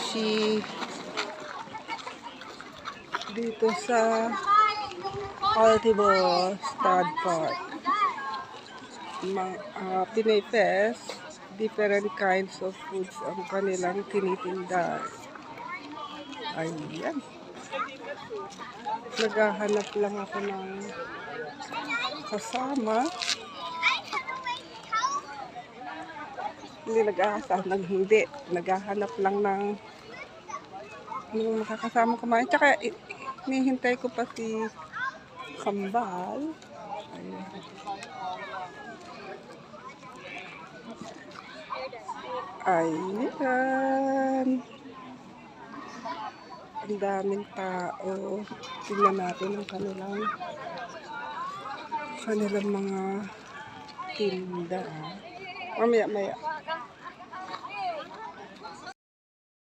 sushi dito sa Altibo Stud Park. Pinoy Fest, different kinds of foods ang kanilang tinitinda. Ayan. Naghahanap lang ako ng kasama. Hindi. Naghahanap lang ng makakasama kumain. Tsaka, hinihintay ko pa si Kambal. Ayan. Ang daming tao. Tingnan natin ang kanilang mga tinda. Mamaya.